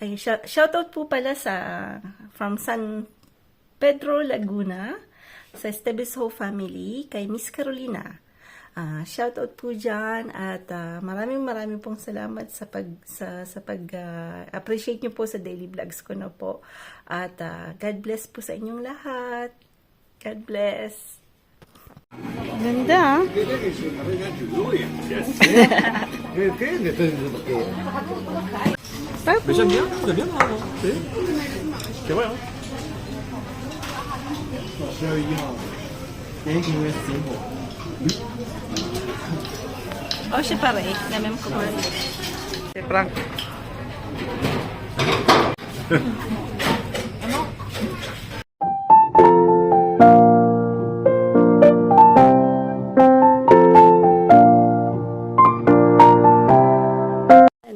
Ay, shoutout po pala from San Pedro, Laguna, sa Estebeso family, kay Miss Carolina. Shoutout po dyan at maraming pong salamat sa appreciate nyo po sa daily vlogs ko na po. At God bless po sa inyong lahat. God bless. Ganda. Mais j'aime bien, c'est bien, hein, c'est vrai, hein. Very young. Thank you, simple. O, siya pare. Namin ko man. Prank.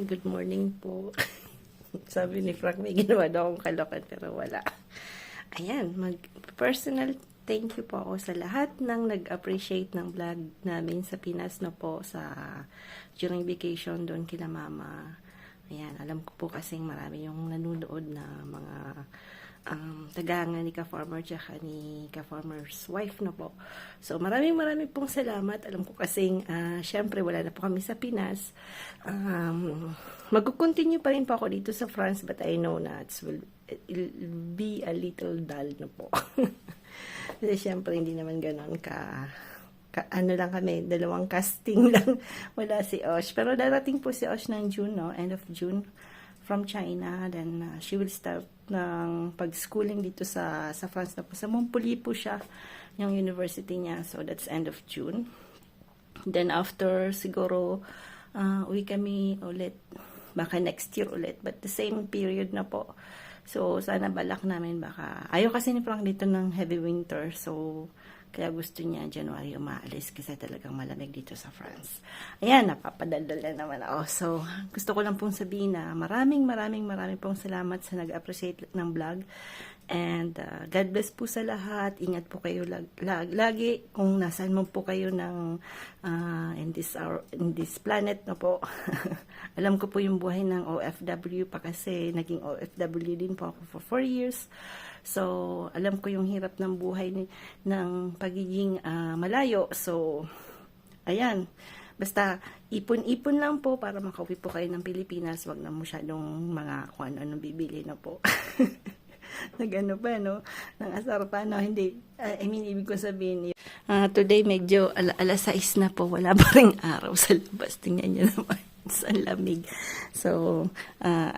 Good morning po. Sabi ni Frank, may ginawa daw akong kalokan pero wala. Ayan, personal thank you po ako sa lahat ng nag-appreciate ng vlog namin sa Pinas na po during vacation doon kila mama. Ayan, alam ko po kasing marami yung nanonood na mga tagahanga ni ka-farmer tsaka ni ka-farmer's wife na po. So, maraming pong salamat. Alam ko kasing, syempre, wala na po kami sa Pinas. Mag-continue pa rin po ako dito sa France, but I know na it'll be a little dull na po. Kasi syempre, hindi naman ganon ano lang kami, 2 casting lang. Wala si Osh. Pero darating po si Osh ng June, no? End of June from China. Then, she will start ng pag-schooling dito sa France na po. Sa Montpellier po siya, yung university niya. So, that's end of June. Then, after, siguro, uwi kami ulit. Baka next year ulit. But the same period na po. So, sana balak namin baka. Ayaw kasi ni Frank dito ng heavy winter. So, kaya gusto niya January umaalis kasi talagang malamig dito sa France. Ayan, napapadaldal na naman ako. So, gusto ko lang pong sabihin na maraming pong salamat sa nag-appreciate ng vlog. And God bless po sa lahat. Ingat po kayo lagi kung nasaan mo po kayo in this planet na po. Alam ko po yung buhay ng OFW pa kasi naging OFW din po ako for 4 years. So, alam ko yung hirap ng buhay ng pagiging malayo. So, ayan. Basta, ipon-ipon lang po para makauwi po kayo ng Pilipinas. Wag na masyadong mga kung ano bibili na po. Nagano pa, no? Nang asar pa, no? Hindi. Ibig ko sabihin, today medyo alas 6 na po. Wala pa ring araw sa labas. Tingnan niyo naman. Sa lamig. So,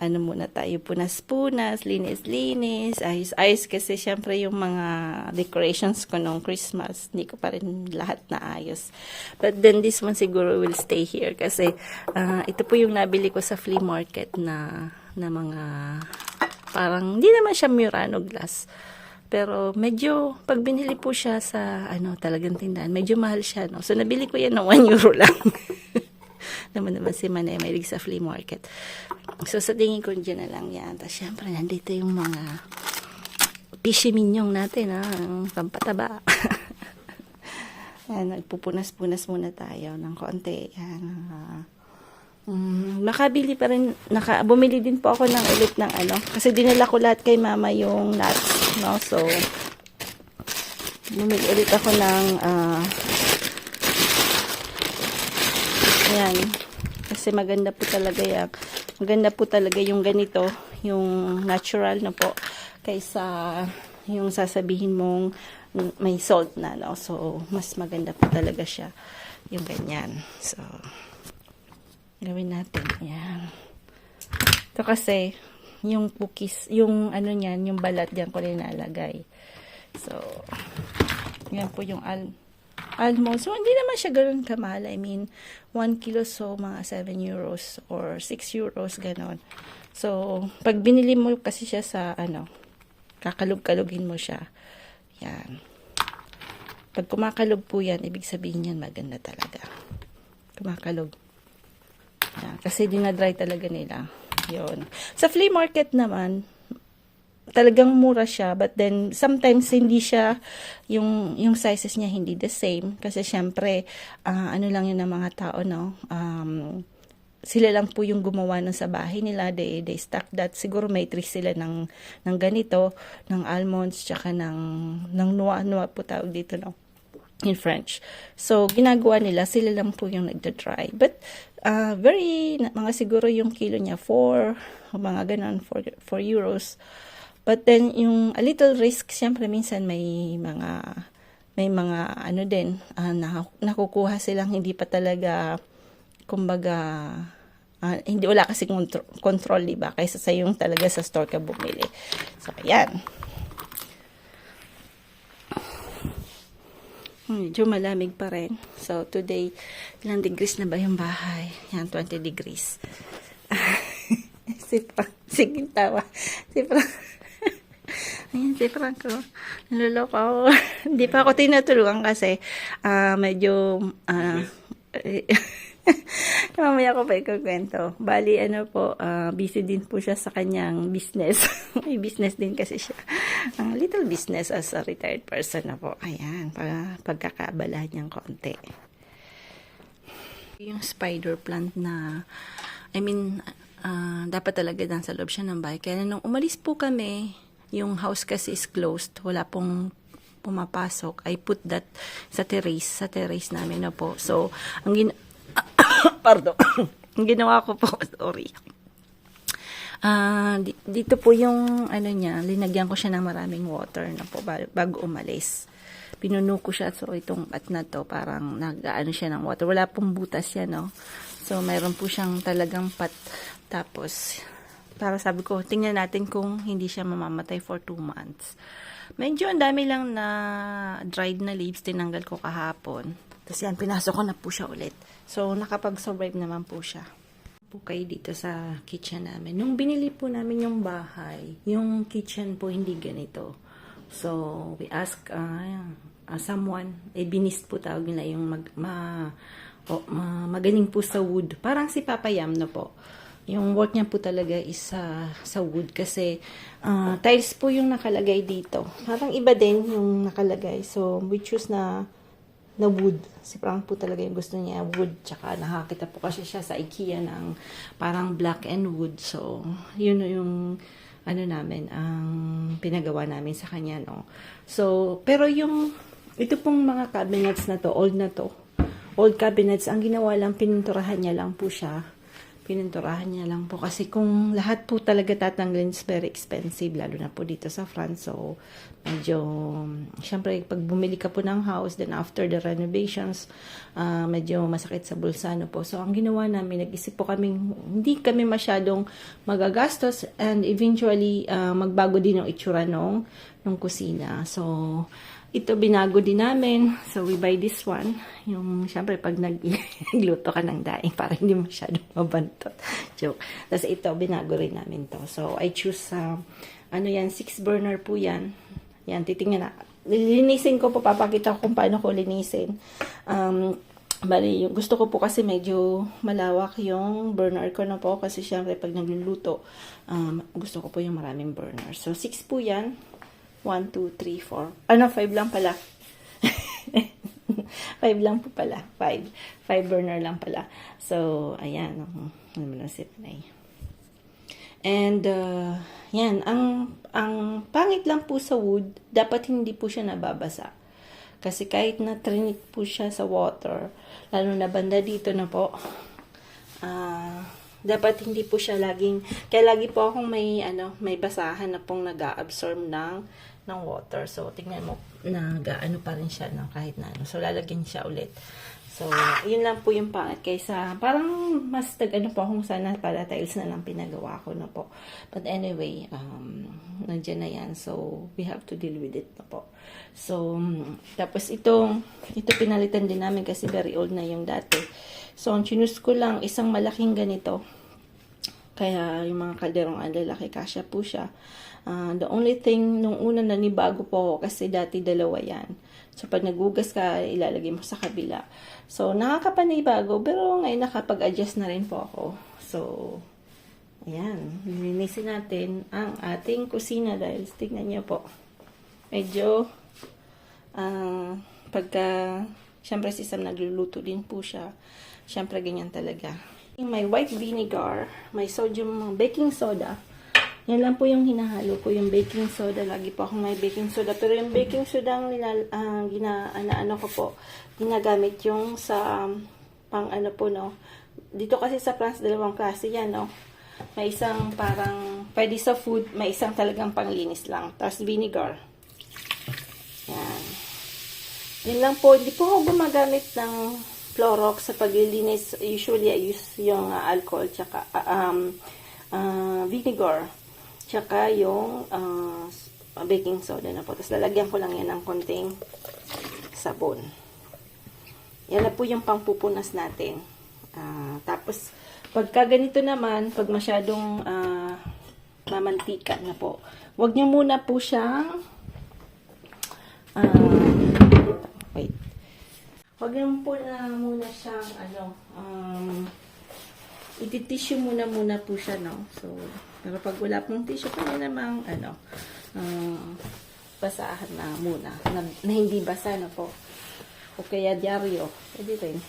muna tayo, punas-punas, linis-linis, ayos-ayos kasi syempre yung mga decorations ko nung Christmas, hindi ko pa rin lahat na ayos. But then this one siguro will stay here kasi ito po yung nabili ko sa flea market na mga parang, hindi naman siya Murano glass. Pero medyo, pag binili po siya sa, talagang tindahan, medyo mahal siya, no? So, nabili ko yan ng 1 euro lang. naman si Manay, may sa flea market. So, sa tingin ko, dyan na lang yan. Tapos, syempre, nandito yung mga pishiminyong natin, pampataba. Yan, nagpupunas-punas muna tayo ng konti. Yan, makabili pa rin, bumili din po ako ng ulit ng kasi dinala ko lahat kay mama yung nuts, no? So, bumili ulit ako ng, ayan, kasi maganda po talaga yung ganito, yung natural na po, kaysa yung sasabihin mong may salt na, no? So, mas maganda po talaga siya, yung ganyan. So, gawin natin. Ayan. Ito kasi, yung cookies, yung niyan, yung balat diyan ko nilalagay. So, yan po yung almonds. So, hindi naman siya ganoon kamahal. I mean, 1 kilo, so mga 7 euros or 6 euros, ganon. So, pag binili mo kasi siya sa, kakalog-kalugin mo siya. Yan. Pag kumakalog po yan, ibig sabihin yan, maganda talaga. Kumakalog. Yan. Kasi dinadry talaga nila. Yun. Sa flea market naman, talagang mura siya, but then sometimes hindi siya yung sizes niya hindi the same kasi syempre lang yun ng mga tao, no, sila lang po yung gumawa nun sa bahay nila. They stock that. Siguro may trees sila ng ganito, ng almonds, tsaka ng noa po tawag dito, no? In French. So, ginagawa nila, sila lang po yung nagda-dry. But, mga siguro yung kilo niya, 4, mga ganon, 4 euros. But then, yung a little risk, siyempre, minsan may mga ano din, nakukuha silang hindi pa talaga, kumbaga, hindi, wala kasi control, diba? Kaysa sa yung talaga sa store ka bumili. So, ayan. Medyo malamig pa rin. So, today, ilang degrees na ba yung bahay? Yan, 20 degrees. Sige, tawa. Ayan, si Franco. Naluloko ako. Hindi pa ako tinutulungan kasi, medyo, mamaya ko pa ikukwento. Bali, busy din po siya sa kanyang business. May business din kasi siya. Little business as a retired person na po. Ayan, pagkakaabalahan niyang konti. Yung spider plant na, dapat talaga sa loob siya ng bahay. Kaya nung umalis po kami, yung house kasi is closed. Wala pong pumapasok. I put that sa terrace namin na po. So, pardon. Ang ginawa ko po, sorry. Dito po yung niya, linagyan ko siya ng maraming water na po bago umalis. Pinuno ko siya, so itong pat na to, parang nag-ano siya ng water. Wala pong butas yan, no? So, mayroon po siyang talagang pat. Tapos, para sabi ko, tingnan natin kung hindi siya mamamatay for 2 months. Medyo ang dami lang na dried na leaves, tinanggal ko kahapon. Tapos yan, pinasok ko na po siya ulit. So, nakapag-survive naman po siya. Po kayo dito sa kitchen namin. Nung binili po namin yung bahay, yung kitchen po hindi ganito. So, we ask someone, binist po tawag nila yung magaling po sa wood. Parang si Papa Yam na po. Yung work niya po talaga is sa wood kasi tiles po yung nakalagay dito. Parang iba din yung nakalagay. So, we choose na wood. Si Frank po talaga yung gusto niya, wood. Tsaka nakakita po kasi siya sa IKEA ng parang black and wood. So, yun yung namin, ang pinagawa namin sa kanya, no. So, pero ito pong mga cabinets na to, old cabinets, ang ginawa lang, pininturahan niya lang po kasi kung lahat po talaga tatanggalin is very expensive, lalo na po dito sa France. So, medyo, syempre, pag bumili ka po ng house, then after the renovations, medyo masakit sa bulsa, no po. So, ang ginawa namin, nag-isip po kami, hindi kami masyadong magagastos, and eventually, magbago din yung itsura nung kusina. So, ito binago din namin. So, we buy this one. Yung, syempre, pag nagluto ka ng daing, para hindi masyadong mabantot. Joke. Tapos ito, binago rin namin to. So, I choose, 6 burner po yan. Yan, titingnan na. Linisin ko po, papakita ko kung paano ko linisin. Bali, gusto ko po kasi medyo malawak yung burner ko na po. Kasi syempre, pag nagluluto, gusto ko po yung maraming burner. So, 6 po yan. 1, 2, 3, 4. 5 lang pala. 5 lang po pala. 5 burner lang pala. So, ayan. Ano mo lang sipnay. And, yan. Ang pangit lang po sa wood, dapat hindi po siya nababasa. Kasi kahit na trinit po siya sa water, lalo na banda dito na po, dapat hindi po siya kaya lagi po akong may basahan na pong nag-a-absorb ng water. So, tingnan mo, nag-ano pa rin siya kahit na So, lalagyan siya ulit. So, yun lang po yung pangit. Kaysa, parang mas po akong sana para tiles na lang pinagawa ko na po. But anyway, nandiyan na yan. So, we have to deal with it na po. So, tapos ito pinalitan din namin kasi very old na yung dati. So, ang chinus ko lang, isang malaking ganito. Kaya, yung mga kalderong ang lalaki, kasya po siya. The only thing, nung una nanibago po ako kasi dati dalawa yan. So, pag nagugas ka, ilalagay mo sa kabila. So, nakakapanibago, pero ngayon nakapag-adjust na rin po ako. So, ayan. Linisin natin ang ating kusina dahil tingnan niyo po. Medyo, syempre si Sam nagluluto din po siya. Syempre, ganyan talaga. May white vinegar, may sodium, baking soda. Yan lang po yung hinahalo ko, yung baking soda. Lagi po akong may baking soda. Pero yung baking soda ang ginagamit yung sa pang ano po, no. Dito kasi sa France, dalawang klase yan, no. May isang parang, pwede sa food, may isang talagang panglinis lang. Tapos vinegar. Yan. Yan lang po. Hindi po ako gumagamit ng Clorox sa paglilinis. Usually, I use yung alcohol, tsaka vinegar. Tsaka yung baking soda na po. Tapos lalagyan ko lang yan ng konting sabon. Yan na po yung pangpupunas natin. Tapos, pagka ganito naman, pag masyadong mamantika na po, huwag nyo muna po siyang wait. Huwag nyo po na muna siyang ititissue muna po siya, no? So, pero pag wala pong tissue, pwede namang, basahan na muna. Na hindi basa na po. O kaya dyaryo. Pwede rin.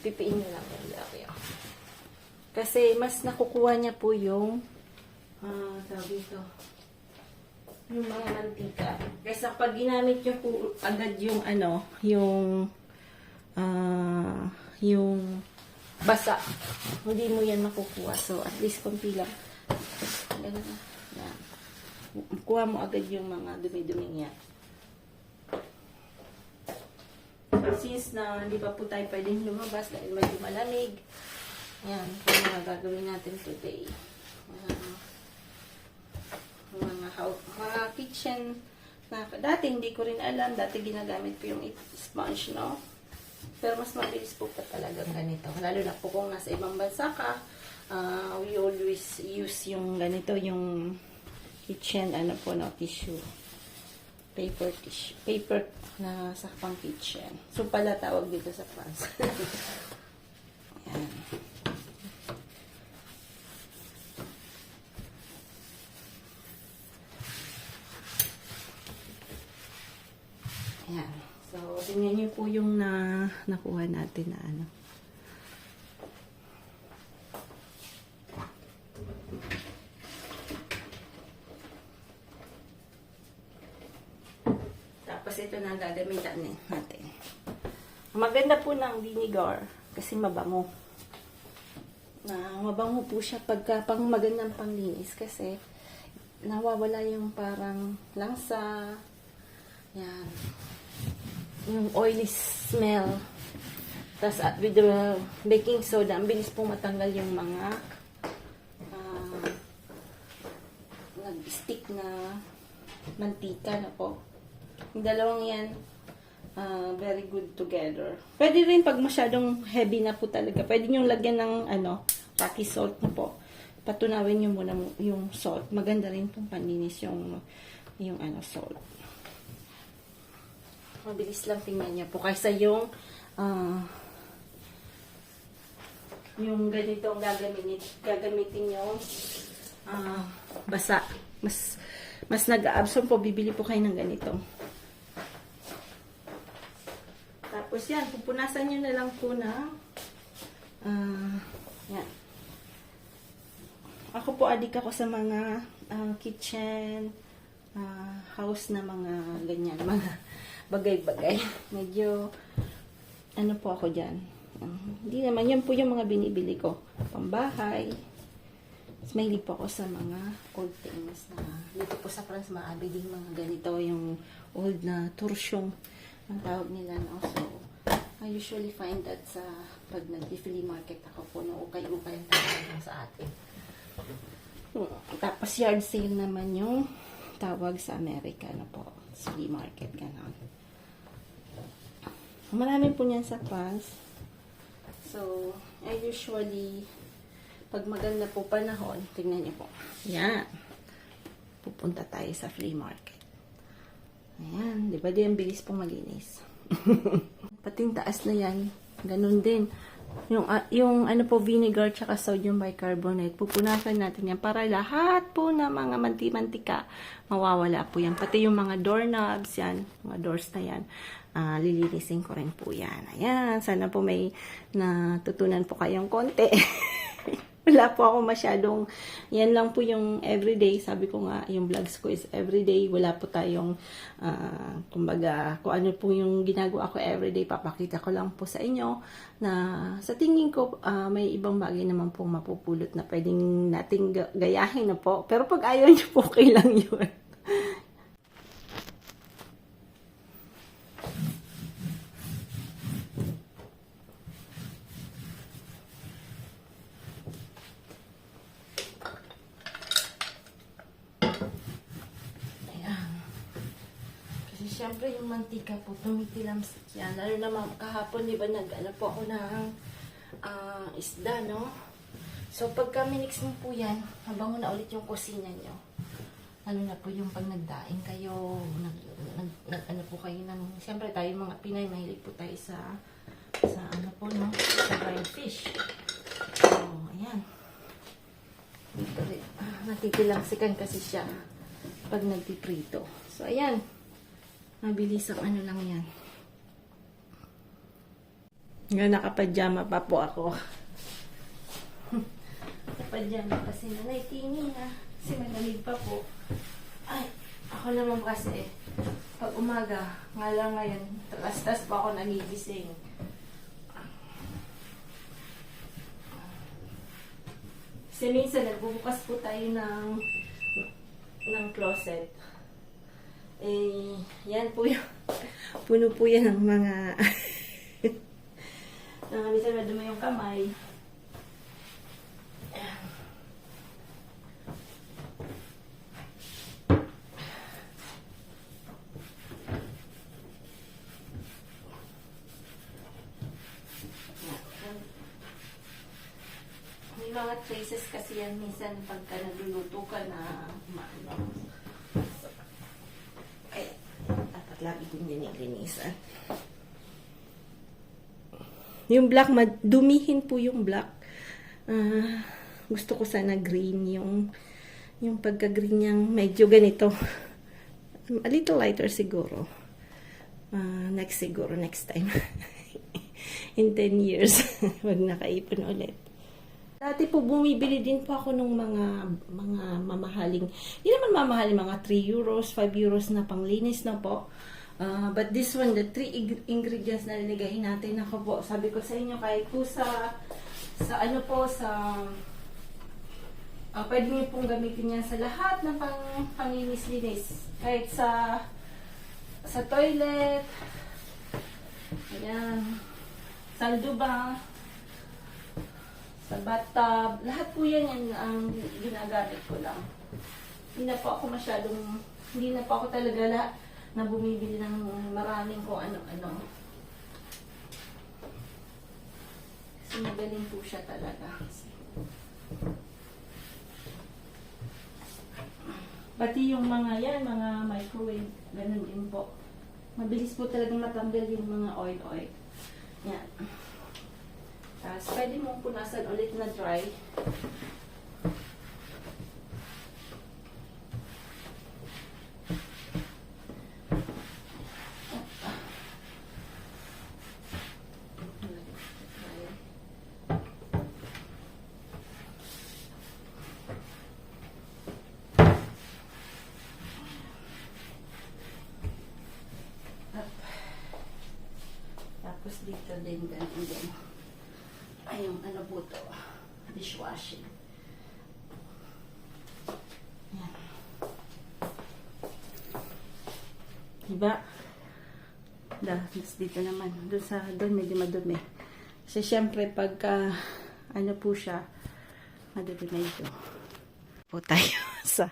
Pipiin nyo lang yung dyaryo. Kasi, mas nakukuha niya po yung, sabi ito, yung mga mantika. Kasi pag ginamit nyo po agad yung, yung basa. Hindi mo yan makukuha. So, at least konti lang. Yan. Kuha mo agad yung mga dumi-dumi niya. Since na hindi pa po tayo pwedeng lumabas dahil medyo malamig. Yan. Kung mga gagawin natin today. Mga kitchen na dati hindi ko rin alam. Dati ginagamit ko yung sponge, no? Pero mas mabilis po pa talaga ganito. Lalo na po kung nasa ibang bansa ka, we always use yung ganito, yung kitchen, tissue. Paper tissue. Paper na sa pang kitchen. So, pala tawag dito sa France. Ayan. Ayan. So, tingnan niyo po yung nakuha natin na Tapos ito na gagamitan natin. Maganda po ng vinegar kasi mabango. Mabango po siya pagka pang magandang panglinis kasi nawawala yung parang langsa. Yan. Yung oily smell. Tapos with the baking soda, ang bilis pong matanggal yung mga nag-stick na mantika na po. Yung dalawang yan, very good together. Pwede rin pag masyadong heavy na po talaga. Pwede nyo lagyan ng rocky salt na po. Patunawin nyo muna yung salt. Maganda rin pong panlinis yung salt. Mabilis lang tingnan niya po. Kaysa yung ganito ang gagamitin nyo basa. Mas nag-absorb po. Bibili po kayo ng ganito. Tapos yan, pupunasan nyo na lang po na yan. Ako po adik ako sa mga kitchen, house na mga ganyan, mga bagay-bagay. Medyo, po ako dyan. Hindi naman, yan po yung mga binibili ko. Pambahay. Mas mahilig po ako sa mga old things na, dito po sa France, maabiding mga ganito, yung old na tursyong, ang tawag nila, no? So, I usually find that sa pag nag-flea market ako po, no, ukay-ukay ang tawag sa atin. Tapos yard sale naman yung tawag sa Amerika, no po, flea market, ganon. Marami po niyan sa France. So, I usually, pag maganda po panahon, tingnan niyo po. Yan. Pupunta tayo sa flea market. Ayan. Di ba? Di ang bilis pong malinis. Pating taas na yan. Ganun din. Yung ano po, vinegar tsaka sodium bicarbonate, pupunasan natin yan para lahat po na mga mantika mawawala po yan. Pati yung mga doorknobs yan, mga doors na yan, lilinisin ko rin po yan. Ayan, sana po may natutunan po kayong konti. Wala po ako masyadong, yan lang po yung everyday. Sabi ko nga, yung vlogs ko is everyday. Wala po tayong, kumbaga, kung ano po yung ginagawa ko everyday, papakita ko lang po sa inyo na sa tingin ko, may ibang bagay naman pong mapupulot na pwedeng nating gayahin na po. Pero pag ayaw nyo po, okay lang yun. Siyempre, yung mantika po, tumitilamsik yan. Lalo naman kahapon, di ba, nag-ano po ako ng isda, no? So, pagka minix mo po yan, habang na ulit yung kusina nyo. Lalo na po yung pag nagdaing kayo, ano po kayo ng, siyempre tayo mga Pinay, mahilig po tayo sa ano po, no? Sa fried fish. So, ayan. Dito rin, natitilamsikan kasi siya pag nagpiprito. So, ayan. Mabilis ang ano lang yan. Nga nakapajama pa po ako. Nakapajama pa si Nanay Tini na. Kasi malamig pa po. Ay, ako naman kasi pag umaga, nga lang ngayon, talas-tas pa ako nagigising. Kasi minsan nagbubukas po tayo ng closet. Eh, yan po yung puno po yan ng mga minsan madumi yung kamay. May mga traces kasi yan minsan pagka nagluluto ka na maano. Lagi din nilinisan. Yung black, dumihin po yung black. Gusto ko sana green. Yung pagka-green niyang medyo ganito. A little lighter siguro. Next time. In 10 years. Wag nakaipon ulit. Dati po, bumibili din po ako ng mga mamahaling, hindi naman mamahaling, mga 3 euros, 5 euros na panglinis na po. But this one, the 3 ingredients na nilagay natin, ako po, sabi ko sa inyo, kahit po sa ano po, pwede niyo pong gamitin yan sa lahat ng panglinis-linis. Kahit sa toilet, ayan, sanduba, sa bathtub, lahat po yan ang ginagamit ko lang. Hindi na po ako talaga lahat na bumibili ng maraming kung ano-ano. Kasi magaling po siya talaga. Pati yung mga microwave, ganun din po. Mabilis po talagang matanggal yung mga oil. Yan. Tapos, pwede mong punasan ulit na dry. Tapos, dito din, ganun din. Ay, yung ano po ito, dishwashing. Yan. Diba? Tapos dito naman, doon medyo madumi. Kasi syempre, pagka, ano po siya, madumi medyo. Po tayo sa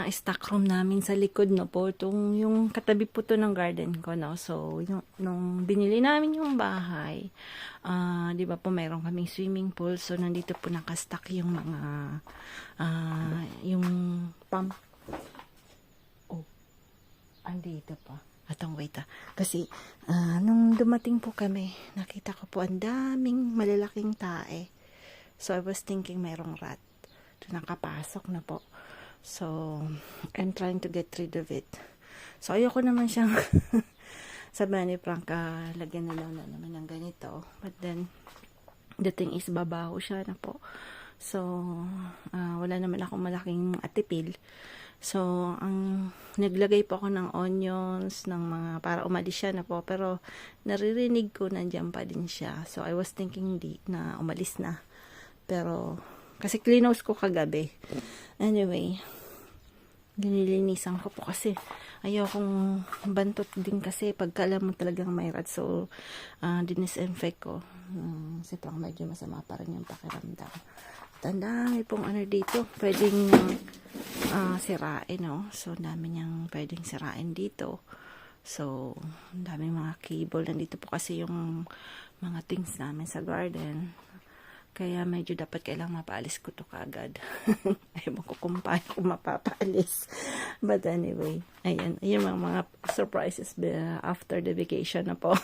stock room namin sa likod, no po. Yung katabi po to ng garden ko, no. So, nung binili namin yung bahay, di ba po, mayroon kaming swimming pool. So, nandito po nakastock yung mga, yung pump. Oh, andito pa. Atong wait Kasi, nung dumating po kami, nakita ko po ang daming malalaking tae. So, I was thinking mayroong rat. Doon nakapasok na po. So, I'm trying to get rid of it. So, ayoko naman siyang sabi ni Frank, lagyan na lang na naman ng ganito. But then, the thing is, babaho siya na po. So, wala naman akong malaking atipil. So, naglagay po ako ng onions, ng mga, para umalis siya na po. Pero, naririnig ko, nandiyan pa din siya. So, I was thinking na umalis na. Pero, kasi cleanhouse ko kagabi. Anyway, nililinisan ko po kasi ayokong bantot din kasi pagka alam mo talagang may rat. So, dinisinfect ko. Kasi parang medyo masama pa rin yung pakiramdam. Ang dami pong dito, pwedeng sirain, no? So, dami niyang pwedeng sirain dito. So, ang daming mga cable. Nandito po kasi yung mga things namin sa garden. Kaya medyo dapat kailangang mapaalis ko to kagad. Ayaw ko kung paano ko mapapaalis. But anyway, ayan mga surprises after the vacation na po.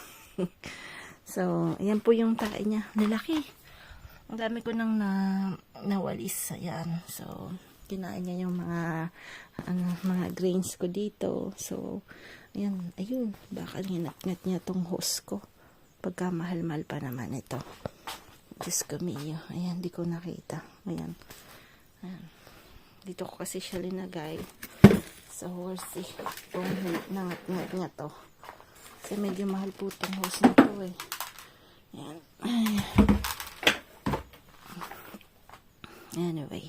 So, ayan po yung tae niya. Nalaki. Ang dami ko nang nawalis. Ayan. So, kinain niya yung mga grains ko dito. So, ayan. Ayun. Baka ninat-ngat niya tong hose ko. Pagka mahal-mahal pa naman ito. Diyos ko miyo. Ayan. Di ko nakita. Ayan. Ayan. Dito ko kasi siya linagay. So, we'll see. Kung nangat-ngat niya to. Kasi medyo mahal po tong hose na to eh. Ayan. Anyway.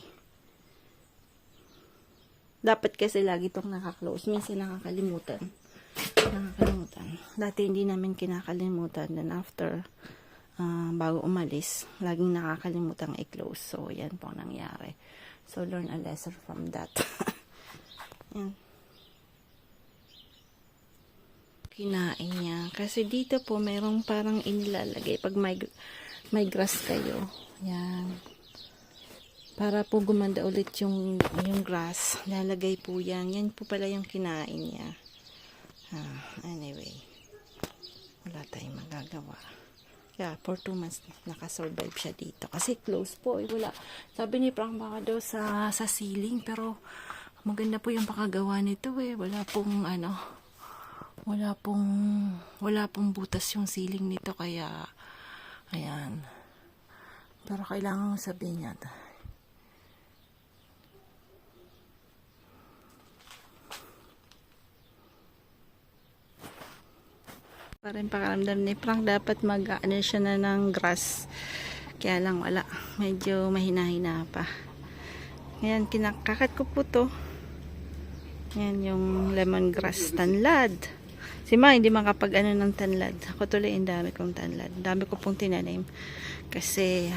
Dapat kasi lagi itong naka-close. Minsan nakakalimutan. Dati hindi namin kinakalimutan. Then after, bago umalis, laging nakakalimutan i-close. So, yan po ang nangyari. So, learn a lesson from that. Yan. Kinain niya. Kasi dito po, mayroong parang inilalagay. Pag may grass kayo. Yan. Para po gumanda ulit yung grass. Lalagay po yan. Yan po pala yung kinain niya. Anyway. Wala tayong magagawa. Kaya, for 2 months, nakasurvive siya dito. Kasi close po. Wala. Sabi ni Frank baka daw sa ceiling. Pero, maganda po yung pakagawa nito eh. Wala pong butas yung ceiling nito. Kaya, ayan. Pero kailangan sabihin niya. Parang pakaramdam ni Frank, dapat mag-ano siya na ng grass. Kaya lang wala. Medyo mahina-hina pa. Ayan, kinakakat ko po to. Ayan, yung lemongrass tanlad. Si Ma, hindi makapag-ano ng tanlad. Ako tuloy, ang dami kong tanlad. Dami ko pong tinanim. Kasi,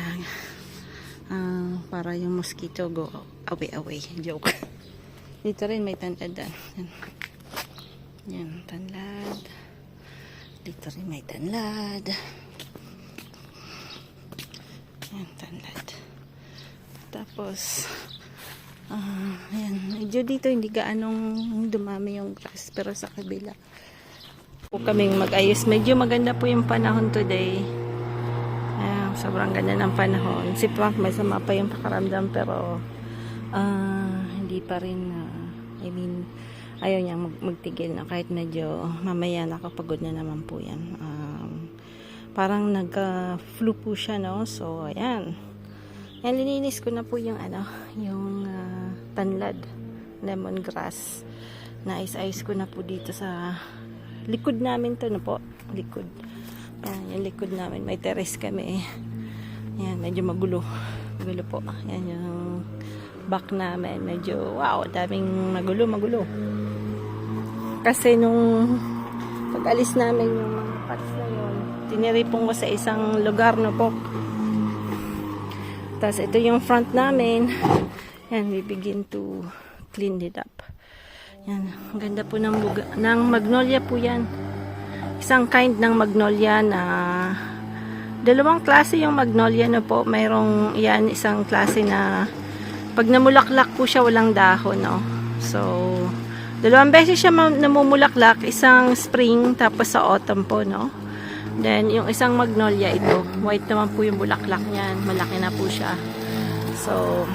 para yung mosquito go away. Joke. Dito rin may tanlad. Ayan, tanlad. Dito rin may tanlad. Ayan, tanlad. Tapos, ayan. Medyo dito hindi gaanong dumami yung grass. Pero sa kabila, po kaming mag-ayos. Medyo maganda po yung panahon today. Ayan, sobrang ganda ng panahon. Si Frank may sama pa yung pakaramdam. Pero, hindi pa rin, ayaw niya magtigil na kahit medyo mamaya nakapagod na naman po yan. Parang nagka-flu po siya, no? So, ayan. Yan, lininis ko na po yung yung tanlad, lemongrass. Nais-ayos ko na po dito sa likod namin to, no po? Likod. Yan, yung likod namin. May terrace kami. Yan, medyo magulo. Magulo po. Yan yung back namin. Medyo, wow, daming magulo. Kasi nung pag-alis namin yung mga pots na yun, tiniripon ko sa isang lugar, no po. Tapos ito yung front namin. Yan, we begin to clean it up. Yan, ang ganda po ng magnolia po yan. Isang kind ng magnolia na dalawang klase yung magnolia, no po. Mayroong yan, isang klase na pag namulaklak po siya, walang dahon, no. So, Dalawang beses siya namumulaklak, isang spring tapos sa autumn po, no? Then yung isang magnolia ito, white naman po yung bulaklak niyan, malaki na po siya. So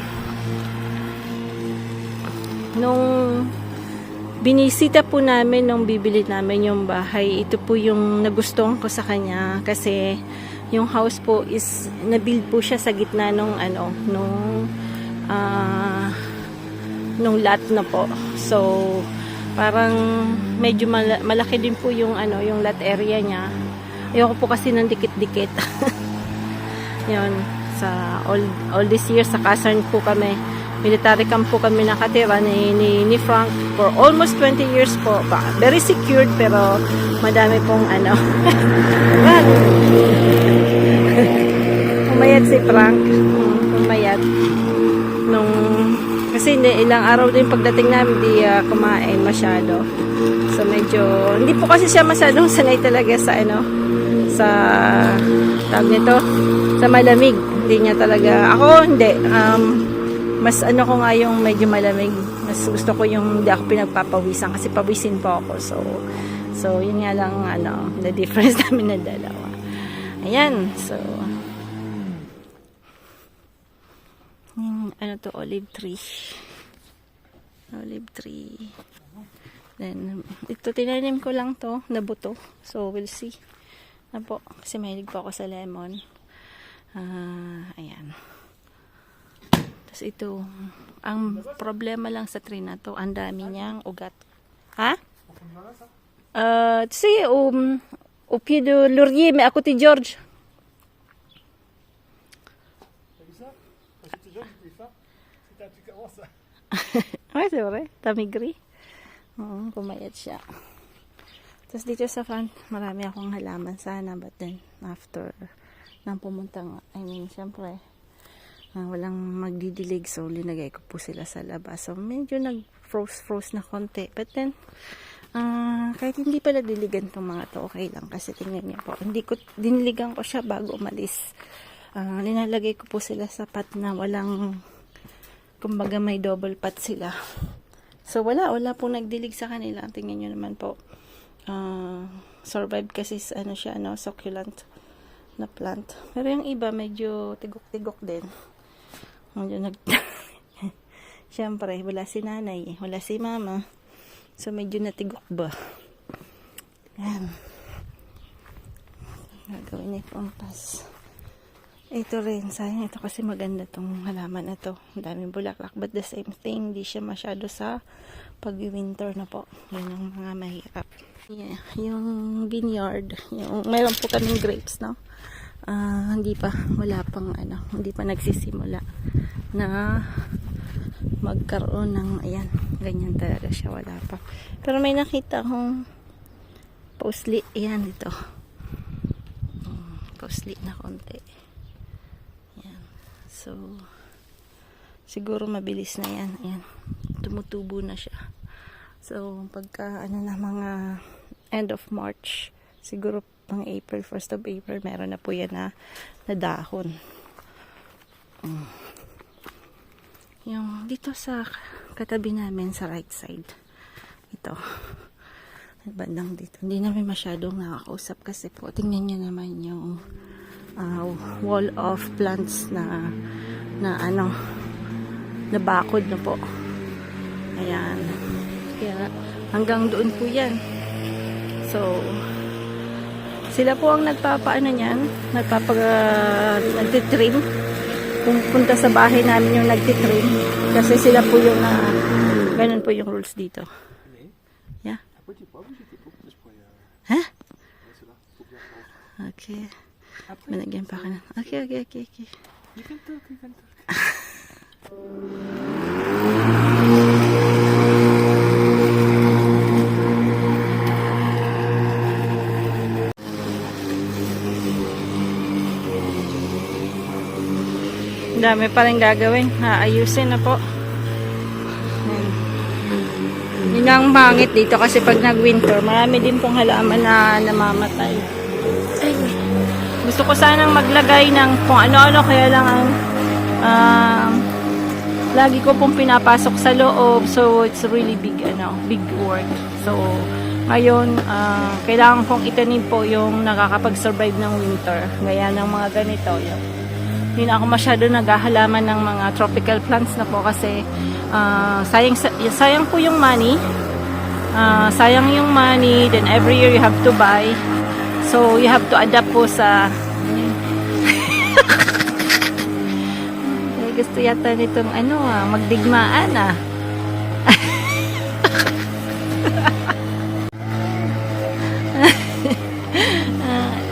nung binisita po namin nung bibili namin yung bahay, ito po yung nagustuhan ko sa kanya kasi yung house po is na-build po siya sa gitna nung nung lot na po. So parang medyo malaki din po yung yung lot area niya. Ayoko po kasi ng dikit-dikit. Yun, sa all these years sa Quezon po kami. Military camp po kami nakatira ni Frank for almost 20 years po. Very secured pero madami pong Pumayat si Frank. Pumayat. Kasi ilang araw din pagdating namin di kumain masyado. So medyo hindi po kasi siya masyadong sanay talaga sa sa tawag nito, sa malamig. Hindi niya talaga. Ako hindi. Mas ko nga yung medyo malamig. Mas gusto ko yung hindi ako pinagpapawisan kasi pawisin po ako. So yun nga lang the difference namin na dalawa. Ayan. So yung olive tree. Olive tree. Then ito tinanim ko lang to na buto. So we'll see. Na po kasi mahilig po ako sa lemon. Ayan. Tapos ito, ang problema lang sa tree na to, ang dami niyang ugat. Ha? Tu sais, au pied de laurier, mais à côté de George. Ouais, c'est vrai. Tamigri. Oo, pumayat siya. Tapos dito sa front, marami akong halaman sana. But then, after nang pumunta nga, syempre, walang magdidilig. So, linagay ko po sila sa labas. So, medyo nag-froze na konti. But then, kahit hindi pala diligan tong mga to, okay lang. Kasi tingnan niyo po, diniligan ko siya bago umalis. Linalagay ko po sila sa pot na walang, kumbaga may double pot sila. So, wala pong nagdilig sa kanila. Tingnan niyo naman po. Survive kasi siya, succulent na plant. Pero yung iba, medyo tigok-tigok din. Siyempre, wala si nanay, wala si mama. So, medyo natigok ba? Ayan. Gagawin ito ang pas. Ito rin, sayang ito kasi maganda tong halaman na to. Ang daming bulaklak. But the same thing, hindi siya masyado sa pag-winter na po. Yun ang mga mahirap. Yeah, yung vineyard, mayroon po kaming grapes, no? Hindi pa nagsisimula na magkaroon ng, ayan, ganyan talaga siya, wala pa. Pero may nakita akong pausli, ayan, ito. Pausli na konti. Ayan. So, siguro mabilis na yan, ayan. Tumutubo na siya. So, pagka, na mga end of March, siguro pang April, 1st of April, meron na po yan na dahon. Yung dito sa katabi namin sa right side, ito, bandang dito, hindi namin masyadong nakakausap kasi po, tingnan nyo naman yung wall of plants na bakod na po. Ayan. Kaya hanggang doon po yan. So, sila po ang nagtitrim. Pupunta sa bahay namin yung nagtitrim. Kasi sila po yung ganun po yung rules dito. Yeah. Ha? Okay. Managyan pa ka na. Okay. You can talk. Dami pa rin gagawin. Ayusin na po. Yun ang pangit dito kasi pag nag-winter, marami din pong halaman na namamatay. Ay, gusto ko sanang maglagay ng kung ano-ano, kaya lang ang lagi ko pong pinapasok sa loob. So, it's really big work. So, ngayon, kailangan kong itanim po yung nakakapag-survive ng winter. Gaya ng mga ganito. Hindi na ako masyado naghahalaman ng mga tropical plants na po kasi sayang po yung money. Sayang yung money, then every year you have to buy. So, you have to adapt po sa... Gusto yata nitong magdigmaan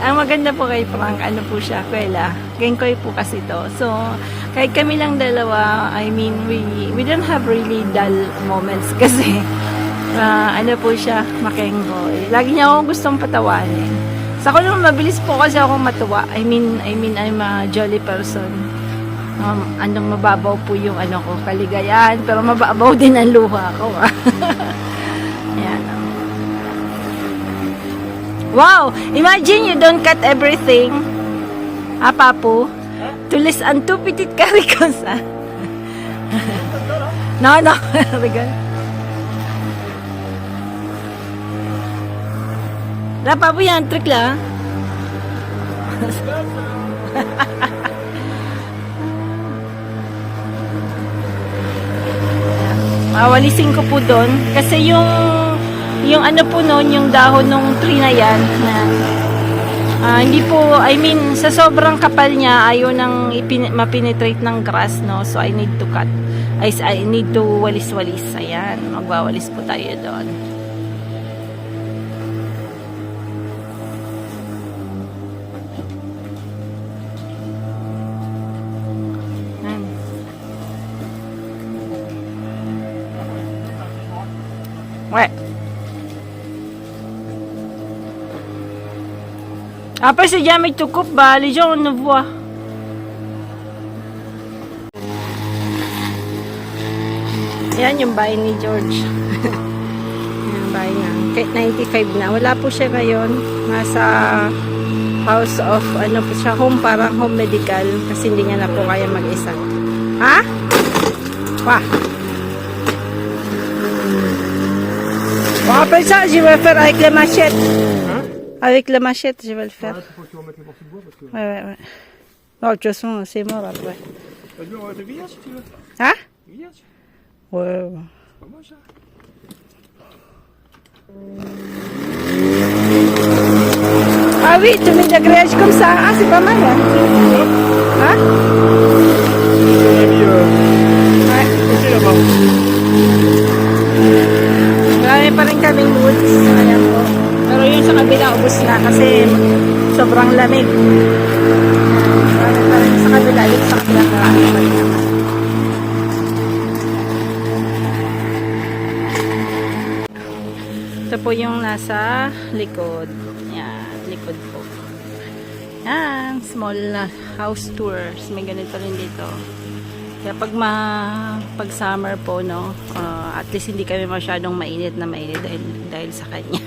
ang maganda po kay Frank, po siya, Kuela. Genkoy po kasi to. So, kahit kami lang dalawa, I mean, we don't have really dull moments kasi po siya, makengkoy. Lagi niya akong gustong patawanin. Sa ko naman, mabilis po kasi ako matuwa. I mean, I'm a jolly person. Mababaw po yung ko, kaligayahan, pero mababaw din ang luha ko. Ayan. Wow! Imagine you don't cut everything. Papu? Tulis ang tupitit karikos, No. Regal. Papu yan, trick lang. Walisin ko po doon kasi yung po noon, yung dahon ng tree na yan hindi po, I mean, sa sobrang kapal niya ayaw nang mapenetrate ng grass, no? So I need to cut. I need to walis-walis. Ayan, magwawalis po tayo doon. Ouais. Après, si jamais tu coupes, les gens ne voient. Yan yung bahay ni George. Yan, bahay na. Kahit 95 na. Wala po siya ngayon. Nasa house of, po siya, parang home medical. Kasi hindi niya na po kaya mag-isa. Ha? Wah. Bon, après ça, je vais le faire avec la machette. Hein? Avec la machette, je vais le faire. Ouais, faut que tu remettes les morceaux de bois parce que... Ouais. Non, de toute façon, c'est mort après. T'as vu, on va te grillage si tu veux. Hein? Grillage. Ouais. C'est pas moche, ça. Ah oui, tu mets de grillage comme ça. Ah, c'est pas mal, hein? Hein? On a mis Ouais. ok là-bas. Marami pa rin kaming woods. Ayan po. Pero yung sa kabila, ubos na kasi sobrang lamig. Marami pa rin sa kabila. Yung sa kabila, marami pa rin naman. Ito po yung nasa likod. Yan, likod po. Yan, small house tours. May ganito rin dito. Kaya pag summer po, no, at least hindi kami masyadong mainit dahil sa kanya.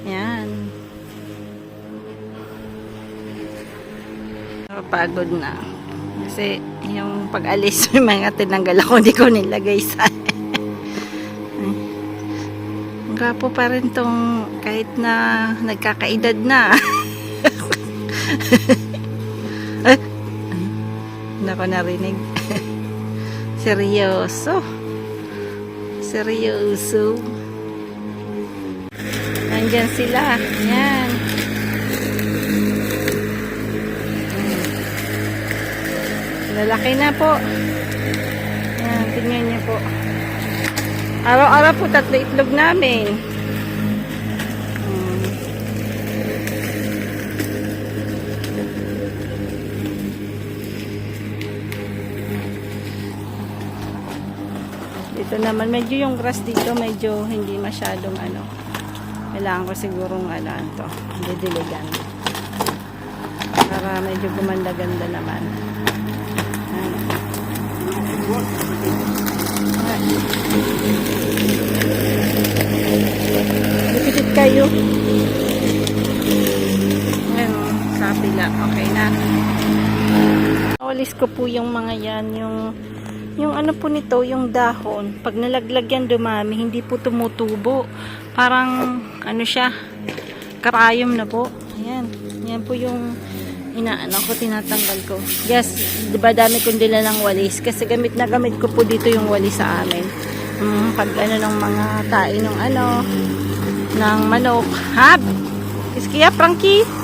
Yan. Pagod na. Kasi yung pag-alis, yung mga tinanggal ako, hindi ko nilagay sa ang gwapo pa rin tong kahit na nagkakaedad na. Hindi ko narinig. Seryoso. Nandyan sila. Yan. Lalaki na po. Yan, tingnan niyo po. Araw-araw po 3 itlog namin. Dito naman, medyo yung grass dito, medyo hindi masyadong kailangan ko sigurong ito, didiligan. Para medyo gumanda-ganda naman. Dikit kayo. Ayan, sa pila. Okay na. Nawalis ko po yung mga yan, yung yung ano po nito, yung dahon, pag nalaglag yan dumami, hindi po tumutubo. Parang, ano siya, karayom na po. Ayan. Yan po yung inaano ko, tinatanggal ko. Yes, diba dami kong dila ng walis? Kasi gamit na gamit ko po dito yung walis sa amin. Pag ano ng mga tae ng ano, ng manok. Ha? Iskiya, Frankie?